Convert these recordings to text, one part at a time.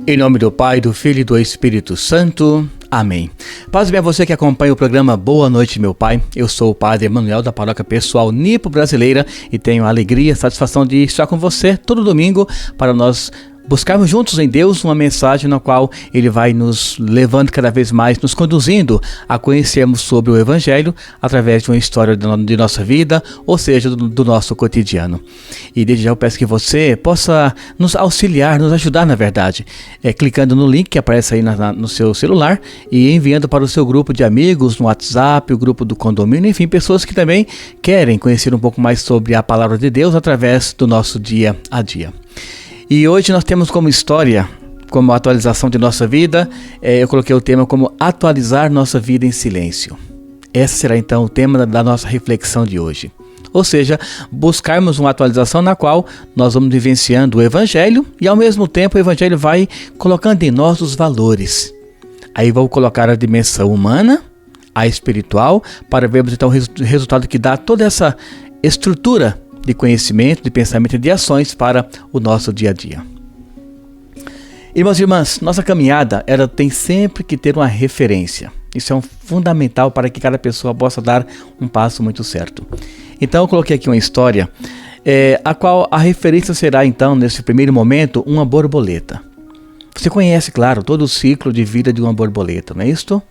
Em nome do Pai, do Filho e do Espírito Santo. Amém. Paz bem a você que acompanha o programa Boa Noite, meu Pai. Eu sou o Padre Emanuel da Paróquia Pessoal Nipo Brasileira e tenho a alegria e a satisfação de estar com você todo domingo para nós buscarmos juntos em Deus uma mensagem na qual Ele vai nos levando cada vez mais, nos conduzindo a conhecermos sobre o Evangelho através de uma história de nossa vida, ou seja, do nosso cotidiano. E desde já eu peço que você possa nos auxiliar, nos ajudar na verdade, clicando no link que aparece aí no seu celular e enviando para o seu grupo de amigos, no WhatsApp, o grupo do condomínio, enfim, pessoas que também querem conhecer um pouco mais sobre a Palavra de Deus através do nosso dia a dia. E hoje nós temos como história, como atualização de nossa vida, eu coloquei o tema como atualizar nossa vida em silêncio. Esse será então o tema da nossa reflexão de hoje. Ou seja, buscarmos uma atualização na qual nós vamos vivenciando o Evangelho e ao mesmo tempo o Evangelho vai colocando em nós os valores. Aí vou colocar a dimensão humana, a espiritual, para vermos então o resultado que dá toda essa estrutura de conhecimento, de pensamento e de ações para o nosso dia a dia. Irmãos e irmãs, nossa caminhada ela tem sempre que ter uma referência. Isso é fundamental para que cada pessoa possa dar um passo muito certo. Então eu coloquei aqui uma história, a qual a referência será então, nesse primeiro momento, uma borboleta. Você conhece, claro, todo o ciclo de vida de uma borboleta, não é isto?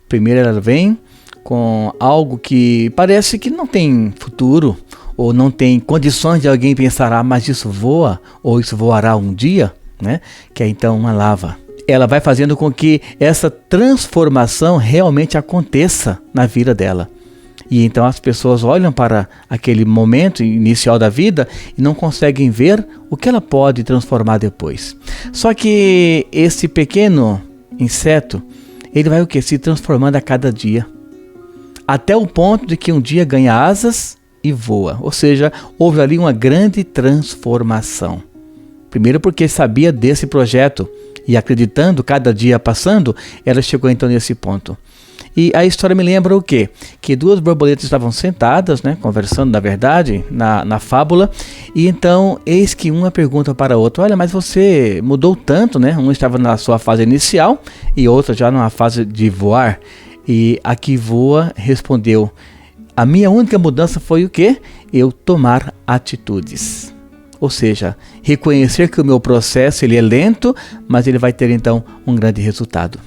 Primeiro ela vem com algo que parece que não tem futuro, ou não tem condições de alguém pensar, mas isso voa, ou isso voará um dia, né? Que é então uma larva. Ela vai fazendo com que essa transformação realmente aconteça na vida dela. E então as pessoas olham para aquele momento inicial da vida e não conseguem ver o que ela pode transformar depois. Só que esse pequeno inseto, ele vai o quê? Se transformando a cada dia. Até o ponto de que um dia ganha asas e voa, ou seja, houve ali uma grande transformação. Primeiro porque sabia desse projeto e acreditando, cada dia passando, ela chegou então nesse ponto. E a história me lembra o quê? Que duas borboletas estavam sentadas, né, conversando na verdade, na fábula, e então eis que uma pergunta para a outra, olha, mas você mudou tanto, né? Uma estava na sua fase inicial e outra já numa fase de voar. E a que voa respondeu, a minha única mudança foi o quê? Eu tomar atitudes. Ou seja, reconhecer que o meu processo ele é lento, mas ele vai ter então um grande resultado.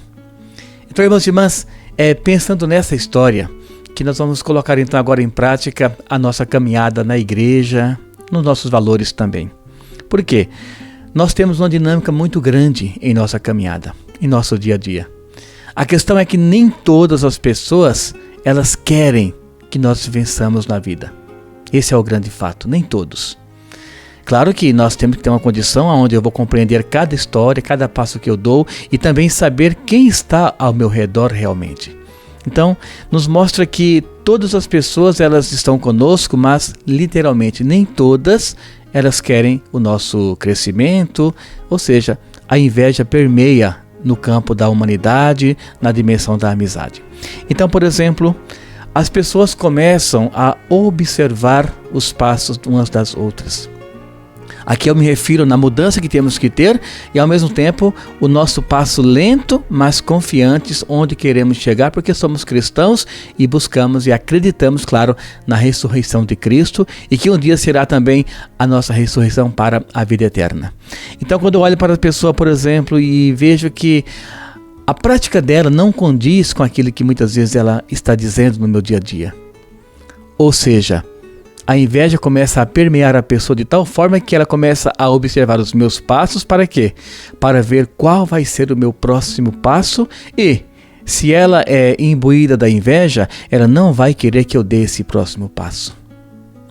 Então, irmãos e irmãs, pensando nessa história, que nós vamos colocar então agora em prática a nossa caminhada na igreja, nos nossos valores também. Por quê? Nós temos uma dinâmica muito grande em nossa caminhada, em nosso dia a dia. A questão é que nem todas as pessoas, elas querem que nós vençamos na vida. Esse é o grande fato, nem todos. Claro que nós temos que ter uma condição onde eu vou compreender cada história, cada passo que eu dou e também saber quem está ao meu redor realmente. Então, nos mostra que todas as pessoas elas estão conosco, mas literalmente nem todas elas querem o nosso crescimento, ou seja, a inveja permeia no campo da humanidade, na dimensão da amizade. Então, por exemplo, as pessoas começam a observar os passos umas das outras. Aqui eu me refiro na mudança que temos que ter e ao mesmo tempo o nosso passo lento, mas confiantes onde queremos chegar, porque somos cristãos e buscamos e acreditamos, claro, na ressurreição de Cristo e que um dia será também a nossa ressurreição para a vida eterna. Então quando eu olho para a pessoa, por exemplo, e vejo que a prática dela não condiz com aquilo que muitas vezes ela está dizendo no meu dia a dia. Ou seja, a inveja começa a permear a pessoa de tal forma que ela começa a observar os meus passos para quê? Para ver qual vai ser o meu próximo passo e, se ela é imbuída da inveja, ela não vai querer que eu dê esse próximo passo.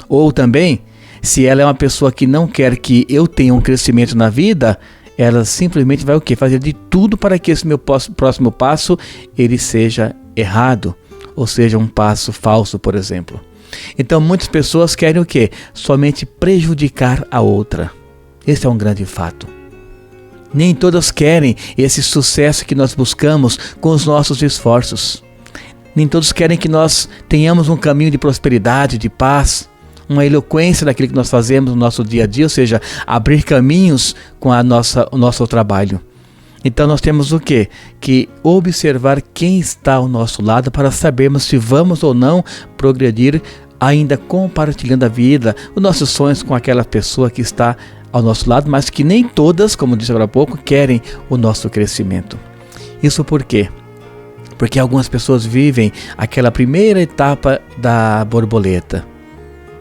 Ou também, se ela é uma pessoa que não quer que eu tenha um crescimento na vida, ela simplesmente vai o quê? Fazer de tudo para que esse meu próximo passo ele seja errado, ou seja, um passo falso, por exemplo. Então muitas pessoas querem o quê? Somente prejudicar a outra. Esse é um grande fato. Nem todas querem esse sucesso que nós buscamos com os nossos esforços. Nem todos querem que nós tenhamos um caminho de prosperidade, de paz, uma eloquência daquilo que nós fazemos no nosso dia a dia, ou seja, abrir caminhos com o nosso trabalho. Então nós temos o quê? Que observar quem está ao nosso lado para sabermos se vamos ou não progredir, ainda compartilhando a vida, os nossos sonhos com aquela pessoa que está ao nosso lado, mas que nem todas, como disse agora há pouco, querem o nosso crescimento. Isso por quê? Porque algumas pessoas vivem aquela primeira etapa da borboleta,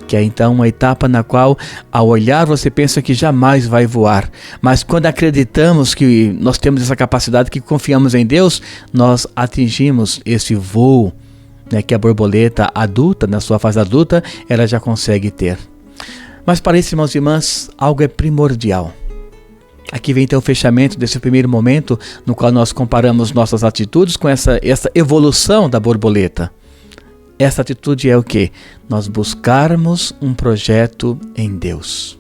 que é então uma etapa na qual, ao olhar, você pensa que jamais vai voar. Mas quando acreditamos que nós temos essa capacidade, que confiamos em Deus, nós atingimos esse voo, né, que a borboleta adulta, na sua fase adulta, ela já consegue ter. Mas para isso, irmãos e irmãs, algo é primordial. Aqui vem então o fechamento desse primeiro momento, no qual nós comparamos nossas atitudes com essa evolução da borboleta. Essa atitude é o quê? Nós buscarmos um projeto em Deus.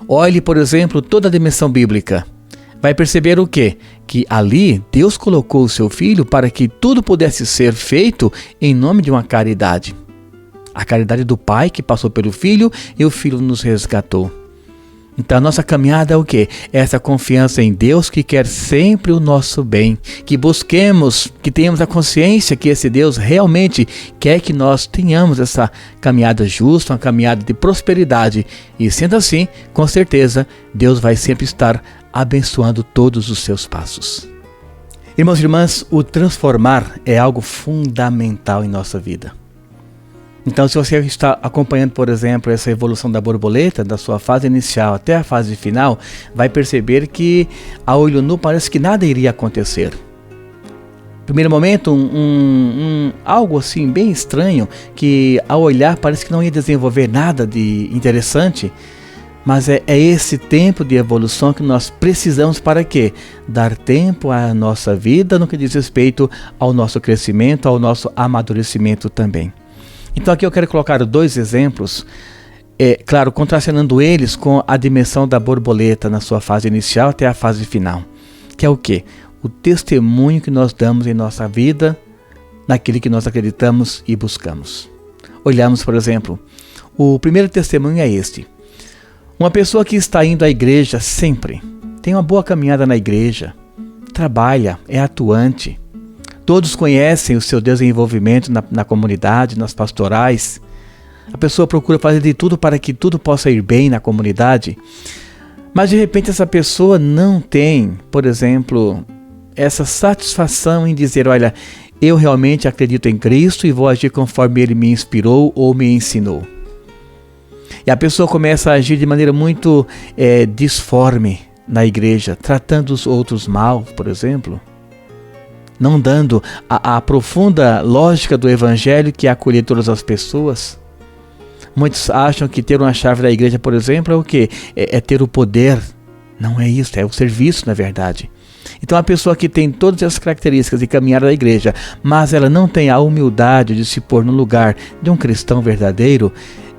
Olhe, por exemplo, toda a dimensão bíblica. Vai perceber o quê? Que ali Deus colocou o seu Filho para que tudo pudesse ser feito em nome de uma caridade. A caridade do Pai que passou pelo Filho e o Filho nos resgatou. Então a nossa caminhada é o quê? Essa confiança em Deus que quer sempre o nosso bem, que busquemos, que tenhamos a consciência que esse Deus realmente quer que nós tenhamos essa caminhada justa, uma caminhada de prosperidade. E sendo assim, com certeza, Deus vai sempre estar abençoando todos os seus passos. Irmãos e irmãs, o transformar é algo fundamental em nossa vida. Então, se você está acompanhando, por exemplo, essa evolução da borboleta, da sua fase inicial até a fase final, vai perceber que a olho nu parece que nada iria acontecer. Primeiro momento, algo assim bem estranho, que ao olhar parece que não ia desenvolver nada de interessante, mas é esse tempo de evolução que nós precisamos para quê? Dar tempo à nossa vida no que diz respeito ao nosso crescimento, ao nosso amadurecimento também. Então aqui eu quero colocar 2 exemplos, claro, contracenando eles com a dimensão da borboleta na sua fase inicial até a fase final, que é o quê? O testemunho que nós damos em nossa vida, naquilo que nós acreditamos e buscamos. Olhamos, por exemplo, o primeiro testemunho é este. Uma pessoa que está indo à igreja sempre, tem uma boa caminhada na igreja, trabalha, é atuante. Todos conhecem o seu desenvolvimento na comunidade, nas pastorais. A pessoa procura fazer de tudo para que tudo possa ir bem na comunidade. Mas de repente essa pessoa não tem, por exemplo, essa satisfação em dizer, olha, eu realmente acredito em Cristo e vou agir conforme Ele me inspirou ou me ensinou. E a pessoa começa a agir de maneira muito disforme na igreja, tratando os outros mal, por exemplo. Não dando a profunda lógica do Evangelho, que é acolher todas as pessoas. Muitos acham que ter uma chave da igreja, por exemplo, é o quê? É ter o poder. Não é isso, é o serviço, na verdade. Então a pessoa que tem todas essas características de caminhar da igreja, mas ela não tem a humildade de se pôr no lugar de um cristão verdadeiro,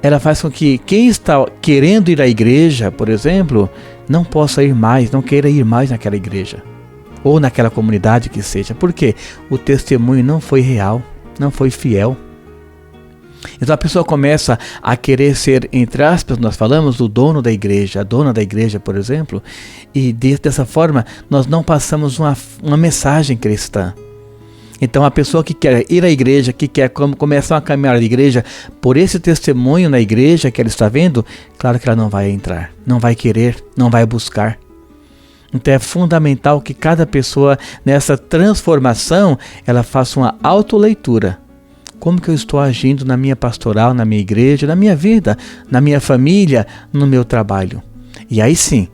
ela faz com que quem está querendo ir à igreja, por exemplo, não possa ir mais, não queira ir mais naquela igreja. Ou naquela comunidade que seja, porque o testemunho não foi real, não foi fiel. Então a pessoa começa a querer ser, entre aspas, nós falamos, o dono da igreja, a dona da igreja, por exemplo, e dessa forma nós não passamos uma mensagem cristã. Então a pessoa que quer ir à igreja, que quer começar a caminhar à igreja, por esse testemunho na igreja que ela está vendo, claro que ela não vai entrar, não vai querer, não vai buscar. Então é fundamental que cada pessoa nessa transformação, ela faça uma autoleitura. Como que eu estou agindo na minha pastoral, na minha igreja, na minha vida, na minha família, no meu trabalho? E aí sim,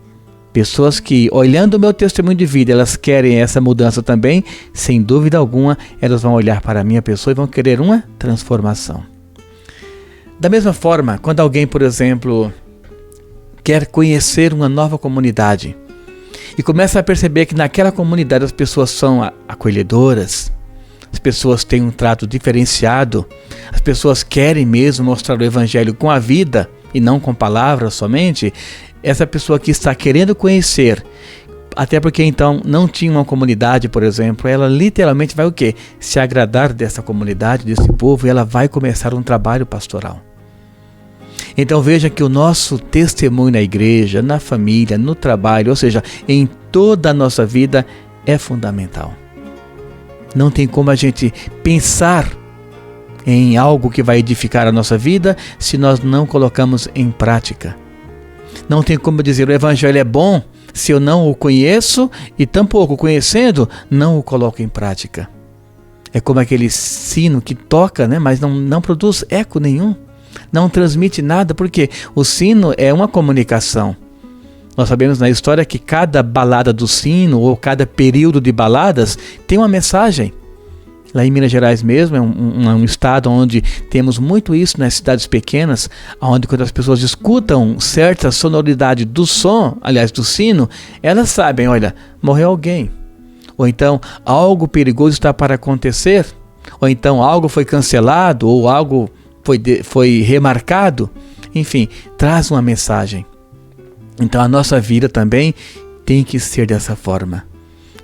pessoas que olhando o meu testemunho de vida, elas querem essa mudança também, sem dúvida alguma, elas vão olhar para a minha pessoa e vão querer uma transformação. Da mesma forma, quando alguém, por exemplo, quer conhecer uma nova comunidade, e começa a perceber que naquela comunidade as pessoas são acolhedoras, as pessoas têm um trato diferenciado, as pessoas querem mesmo mostrar o Evangelho com a vida e não com palavras somente, essa pessoa que está querendo conhecer, até porque então não tinha uma comunidade, por exemplo, ela literalmente vai o quê? Se agradar dessa comunidade, desse povo, e ela vai começar um trabalho pastoral. Então veja que o nosso testemunho na igreja, na família, no trabalho, ou seja, em toda a nossa vida é fundamental. Não tem como a gente pensar em algo que vai edificar a nossa vida se nós não colocamos em prática. Não tem como dizer o Evangelho é bom se eu não o conheço e tampouco conhecendo, não o coloco em prática. É como aquele sino que toca, né, mas não produz eco nenhum, não transmite nada, porque o sino é uma comunicação. Nós sabemos na história que cada balada do sino ou cada período de baladas tem uma mensagem. Lá em Minas Gerais mesmo, é um estado onde temos muito isso nas cidades pequenas, onde quando as pessoas escutam certa sonoridade do som, aliás do sino, elas sabem, olha, morreu alguém. Ou então algo perigoso está para acontecer. Ou então algo foi cancelado, ou algo foi remarcado. Enfim, traz uma mensagem. Então a nossa vida também tem que ser dessa forma.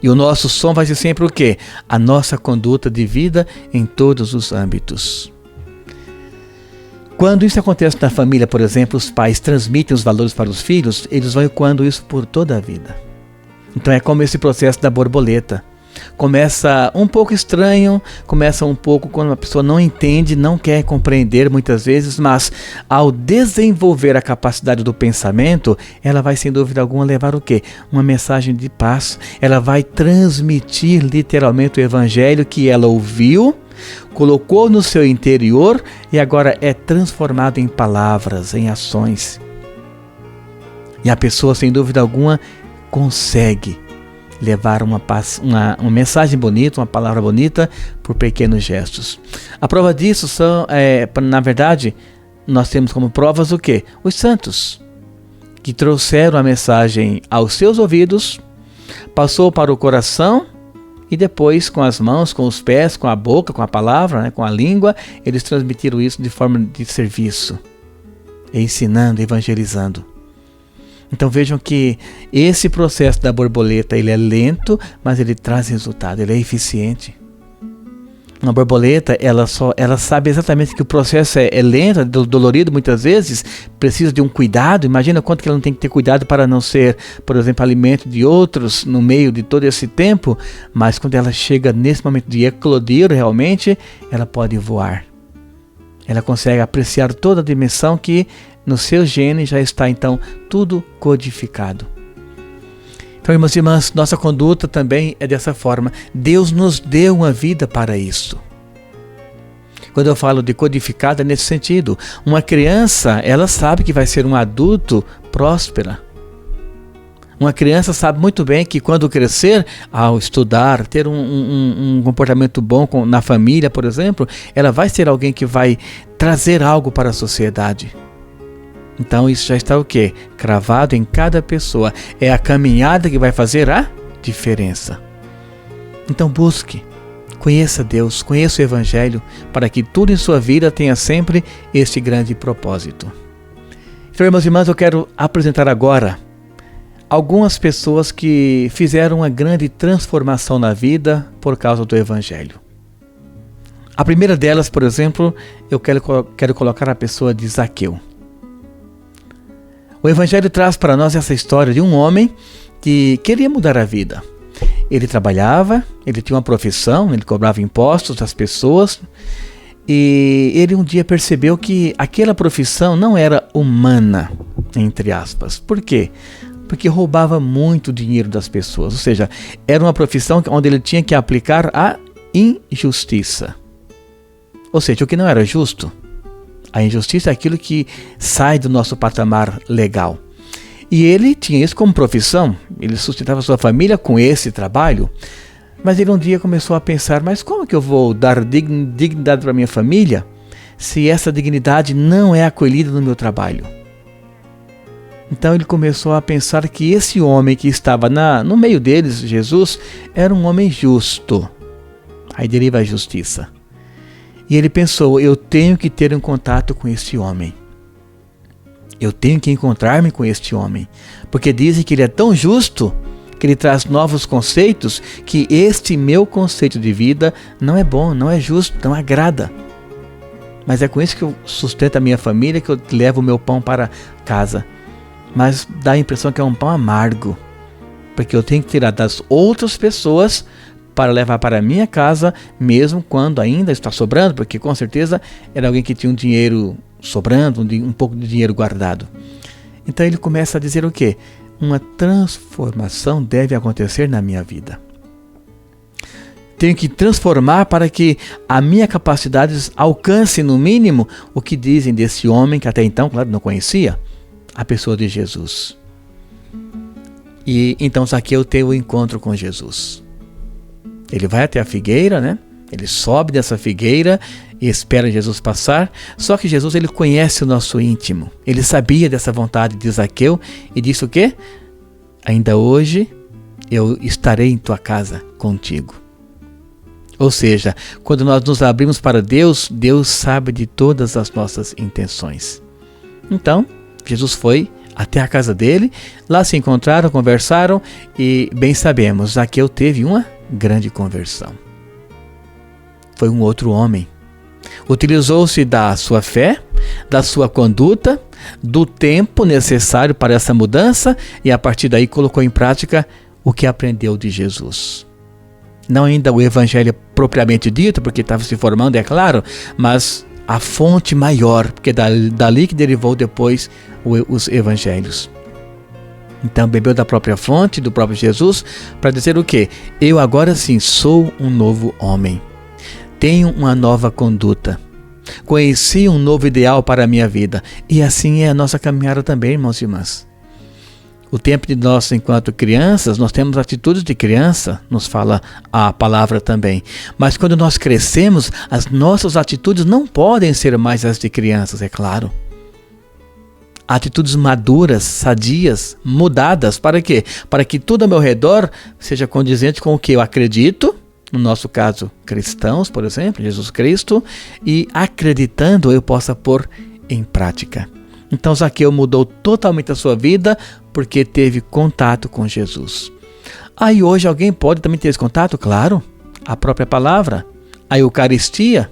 E o nosso som vai ser sempre o quê? A nossa conduta de vida em todos os âmbitos. Quando isso acontece na família, por exemplo, os pais transmitem os valores para os filhos, eles vão ecoando isso por toda a vida. Então é como esse processo da borboleta. Começa um pouco estranho, começa um pouco quando a pessoa não entende, não quer compreender muitas vezes, mas ao desenvolver a capacidade do pensamento, ela vai sem dúvida alguma levar o quê? Uma mensagem de paz. Ela vai transmitir literalmente o Evangelho que ela ouviu, colocou no seu interior e agora é transformado em palavras, em ações. E a pessoa sem dúvida alguma consegue levar uma mensagem bonita, uma palavra bonita por pequenos gestos. A prova disso são, na verdade, nós temos como provas o quê? Os santos, que trouxeram a mensagem aos seus ouvidos, passou para o coração e depois com as mãos, com os pés, com a boca, com a palavra, né, com a língua, eles transmitiram isso de forma de serviço, ensinando, evangelizando. Então vejam que esse processo da borboleta, ele é lento, mas ele traz resultado, ele é eficiente. Uma borboleta, ela sabe exatamente que o processo é lento, é dolorido muitas vezes, precisa de um cuidado. Imagina quanto que ela não tem que ter cuidado para não ser, por exemplo, alimento de outros no meio de todo esse tempo, mas quando ela chega nesse momento de eclodir realmente, ela pode voar. Ela consegue apreciar toda a dimensão que no seu gene já está então tudo codificado. Então, irmãos e irmãs, nossa conduta também é dessa forma. Deus nos deu uma vida para isso. Quando eu falo de codificado é nesse sentido. Uma criança, ela sabe que vai ser um adulto próspera. Uma criança sabe muito bem que quando crescer, ao estudar, ter um comportamento bom na família, por exemplo, ela vai ser alguém que vai trazer algo para a sociedade. Então isso já está o quê? Cravado em cada pessoa. É a caminhada que vai fazer a diferença. Então busque, conheça Deus, conheça o Evangelho, para que tudo em sua vida tenha sempre este grande propósito. Então, irmãos e irmãs, eu quero apresentar agora algumas pessoas que fizeram uma grande transformação na vida por causa do Evangelho. A primeira delas, por exemplo, eu quero colocar a pessoa de Zaqueu. O Evangelho traz para nós essa história de um homem que queria mudar a vida. Ele trabalhava, ele tinha uma profissão, ele cobrava impostos das pessoas e ele um dia percebeu que aquela profissão não era humana, entre aspas. Por quê? Porque roubava muito dinheiro das pessoas, ou seja, era uma profissão onde ele tinha que aplicar a injustiça. Ou seja, o que não era justo. A injustiça é aquilo que sai do nosso patamar legal. E ele tinha isso como profissão, ele sustentava sua família com esse trabalho, mas ele um dia começou a pensar, mas como que eu vou dar dignidade para minha família se essa dignidade não é acolhida no meu trabalho? Então ele começou a pensar que esse homem que estava no meio deles, Jesus, era um homem justo. Aí deriva a justiça. E ele pensou, eu tenho que ter um contato com este homem. Eu tenho que encontrar-me com este homem. Porque dizem que ele é tão justo, que ele traz novos conceitos, que este meu conceito de vida não é bom, não é justo, não agrada. Mas é com isso que eu sustento a minha família, que eu levo o meu pão para casa. Mas dá a impressão que é um pão amargo. porque eu tenho que tirar das outras pessoas para levar para a minha casa, mesmo quando ainda está sobrando, porque com certeza era alguém que tinha um dinheiro sobrando, um pouco de dinheiro guardado. Então ele começa a dizer o quê? Uma transformação deve acontecer na minha vida. Tenho que transformar para que a minha capacidade alcance no mínimo o que dizem desse homem que até então, claro, não conhecia a pessoa de Jesus. E então Zaqueu teve o encontro com Jesus. Ele vai até a figueira, né? Ele sobe dessa figueira e espera Jesus passar. Só que Jesus, ele conhece o nosso íntimo. Ele sabia dessa vontade de Zaqueu e disse o quê? Ainda hoje eu estarei em tua casa contigo. Ou seja, quando nós nos abrimos para Deus, Deus sabe de todas as nossas intenções. Então, Jesus foi até a casa dele, lá se encontraram, conversaram e, bem sabemos, Zaqueu teve uma grande conversão. Foi um outro homem. Utilizou-se da sua fé, da sua conduta, do tempo necessário para essa mudança e a partir daí colocou em prática o que aprendeu de Jesus. Não ainda o evangelho propriamente dito, porque estava se formando, é claro, mas a fonte maior, porque dali que derivou depois os evangelhos. Então bebeu da própria fonte, do próprio Jesus, para dizer o quê? Eu agora sim sou um novo homem. Tenho uma nova conduta. Conheci um novo ideal para a minha vida. E assim é a nossa caminhada também, irmãos e irmãs. O tempo de nós, enquanto crianças, nós temos atitudes de criança, nos fala a palavra também. Mas quando nós crescemos, as nossas atitudes não podem ser mais as de crianças, é claro. Atitudes maduras, sadias, mudadas, para quê? Para que tudo ao meu redor seja condizente com o que eu acredito, no nosso caso, cristãos, por exemplo, Jesus Cristo, e acreditando eu possa pôr em prática. Então Zaqueu mudou totalmente a sua vida porque teve contato com Jesus. Aí hoje alguém pode também ter esse contato? Claro, a própria palavra, a Eucaristia.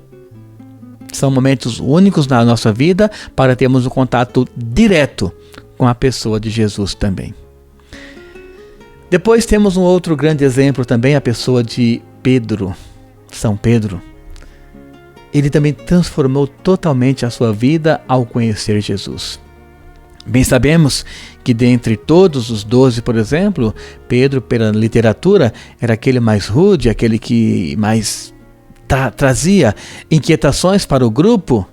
São momentos únicos na nossa vida para termos um contato direto com a pessoa de Jesus também. Depois temos um outro grande exemplo também, a pessoa de Pedro, São Pedro. Ele também transformou totalmente a sua vida ao conhecer Jesus. Bem sabemos que dentre todos os 12, por exemplo, Pedro, pela literatura, era aquele mais rude, aquele que mais trazia inquietações para o grupo.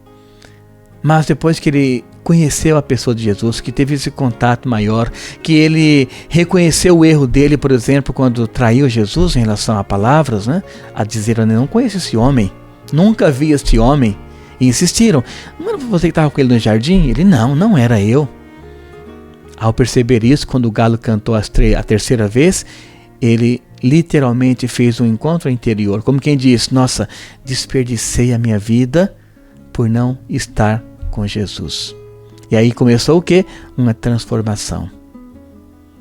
Mas depois que ele conheceu a pessoa de Jesus, que teve esse contato maior, que ele reconheceu o erro dele, por exemplo, quando traiu Jesus em relação a palavras, né? A dizer, eu não conheço esse homem. Nunca vi este homem. E insistiram, não era você que estava com ele no jardim? Ele, não era eu. Ao perceber isso, quando o galo cantou a terceira vez, ele literalmente fez um encontro interior. Como quem diz, nossa, desperdicei a minha vida por não estar com Jesus. E aí começou o quê? Uma transformação.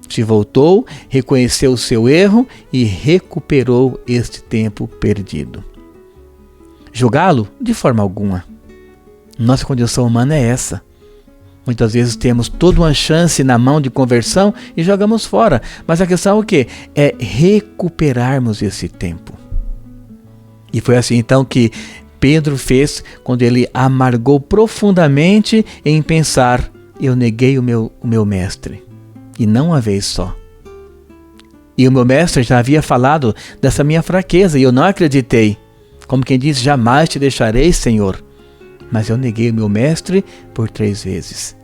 Se voltou, reconheceu o seu erro e recuperou este tempo perdido. Julgá-lo? De forma alguma. Nossa condição humana é essa. Muitas vezes temos toda uma chance na mão de conversão e jogamos fora. Mas a questão é o quê? É recuperarmos esse tempo. E foi assim então que Pedro fez quando ele amargou profundamente em pensar, eu neguei o meu mestre. E não uma vez só. E o meu mestre já havia falado dessa minha fraqueza e eu não acreditei. Como quem diz, jamais te deixarei, Senhor. Mas eu neguei o meu mestre por 3 vezes.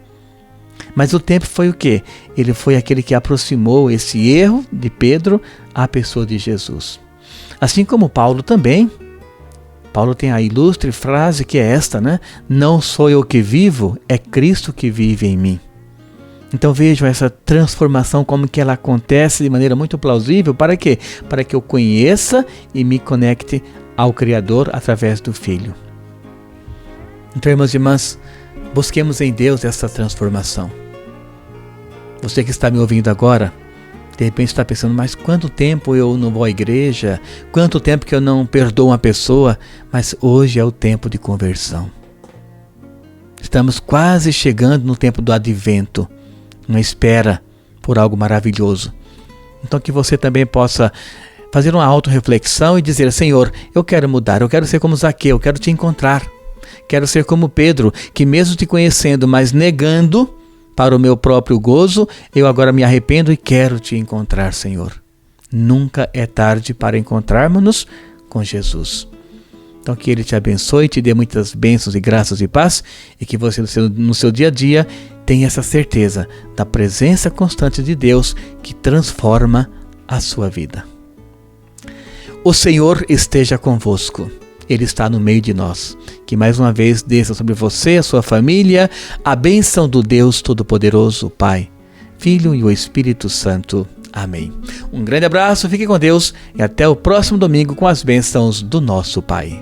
Mas o tempo foi o quê? Ele foi aquele que aproximou esse erro de Pedro à pessoa de Jesus. Assim como Paulo também. Paulo tem a ilustre frase que é esta, né? Não sou eu que vivo, é Cristo que vive em mim. Então vejam essa transformação, como que ela acontece de maneira muito plausível. Para quê? Para que eu conheça e me conecte ao Criador através do Filho. Então, irmãos e irmãs, busquemos em Deus essa transformação. Você que está me ouvindo agora, de repente está pensando, mas quanto tempo eu não vou à igreja? Quanto tempo que eu não perdoo uma pessoa? Mas hoje é o tempo de conversão. Estamos quase chegando no tempo do advento, uma espera por algo maravilhoso. Então que você também possa fazer uma autorreflexão e dizer: Senhor, eu quero mudar, eu quero ser como Zaqueu, eu quero te encontrar. Quero ser como Pedro, que mesmo te conhecendo, mas negando para o meu próprio gozo, eu agora me arrependo e quero te encontrar, Senhor. Nunca é tarde para encontrarmos-nos com Jesus. Então que Ele te abençoe, te dê muitas bênçãos e graças e paz, e que você no seu dia a dia tenha essa certeza da presença constante de Deus que transforma a sua vida. O Senhor esteja convosco. Ele está no meio de nós. Que mais uma vez desça sobre você, a sua família, a bênção do Deus Todo-Poderoso, Pai, Filho e o Espírito Santo. Amém. Um grande abraço, fique com Deus e até o próximo domingo com as bênçãos do nosso Pai.